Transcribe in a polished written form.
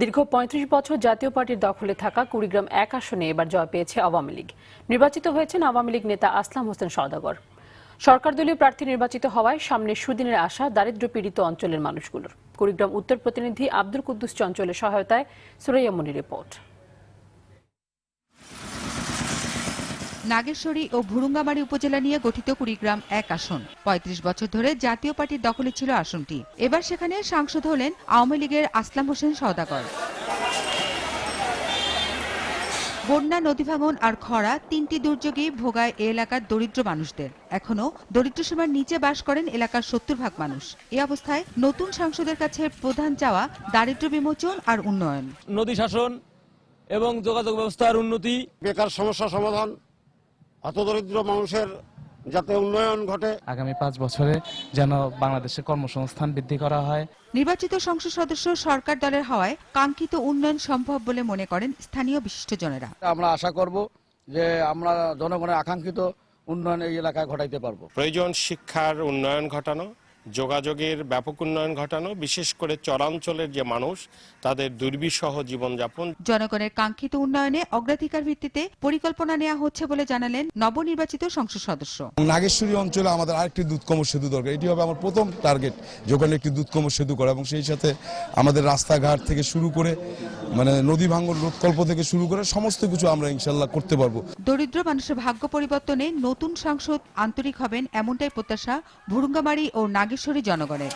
দীর্ঘ ৩৫ বছর জাতীয় পার্টির দখলে থাকা কুড়িগ্রাম ১ আসনে এবার জয় পেয়েছে আওয়ামী লীগ। নির্বাচিত হয়েছেন আওয়ামী লীগ নেতা আসলাম হোসেন সওদাগর। সরকার দলীয় প্রার্থী নির্বাচিত হওয়ায় সামনে সুদিনের আশা দারিদ্র্য পীড়িত অঞ্চলের মানুষগুলোর। কুড়িগ্রাম উত্তর প্রতিনিধি আব্দুল কুদ্দুস চঞ্চলের সহায়তায় সুরাইয়া মনির রিপোর্ট। নাগেশ্বরী ও ভুরুঙ্গামারী উপজেলা নিয়ে গঠিত কুড়িগ্রাম ১ আসন ৩৫ বছর ধরে জাতীয় পার্টির দখলে ছিল আসনটি। এবার সেখানে সাংসদ হলেন আওয়ামী লীগের আসলাম হোসেন সওদাগর। বন্যা, নদী ভাঙন আর খরা তিনটি দুর্যোগই ভোগায় এ এলাকার দরিদ্র মানুষদের। এখনো দরিদ্র সীমার নিচে বাস করেন এলাকার ৭০% মানুষ। এই অবস্থায় নতুন সাংসদের কাছে প্রধান চাওয়া দারিদ্র্য বিমোচন আর উন্নয়ন। নদী শাসন এবং যোগাযোগ ব্যবস্থার উন্নতি, বেকার সমস্যা সমাধান, হতদরিদ্র মানুষের যাতে উন্নয়ন ঘটে। আগামী ৫ বছরে যেন বাংলাদেশে কর্মসংস্থান বৃদ্ধি করা হয়। নির্বাচিত সংসদ সদস্য সরকার দলের হওয়ায় কাঙ্ক্ষিত উন্নয়ন সম্ভব বলে মনে করেন স্থানীয় বিশিষ্টজনেরা। আমরা আশা করব যে আমরা জনগণের আকাঙ্ক্ষিত উন্নয়ন এই এলাকায় ঘটাইতে পারবো। প্রয়োজন শিক্ষার উন্নয়ন ঘটানো, যোগাযোগের ব্যাপক উন্নয়ন ঘটানো, বিশেষ করে চরাঞ্চলের যে মানুষ তাদের দুর্বিষহ জীবনযাপন। জনগণের কাঙ্ক্ষিত উন্নয়নে অগ্রাধিকার ভিত্তিতে পরিকল্পনা নেওয়া হচ্ছে বলে জানালেন নবনির্বাচিত সংসদ সদস্য। নাগেশ্বরী অঞ্চলে আমাদের আরেকটি দুধকম সেতু দরকার। এটি হবে আমার প্রথম টার্গেট, যেখানে একটি দুধকম সেতু করা, এবং সেই সাথে আমাদের রাস্তাঘাট থেকে শুরু করে নদী ভাঙন রোধকল্প থেকে শুরু করে সমস্ত কিছু আমরা ইনশাল্লাহ করতে পারবো। দরিদ্র মানুষের ভাগ্য পরিবর্তনে নতুন সাংসদ আন্তরিক হবেন, এমনটাই প্রত্যাশা ভুরুঙ্গামারী ও নাগেশ্বরী জনগণের।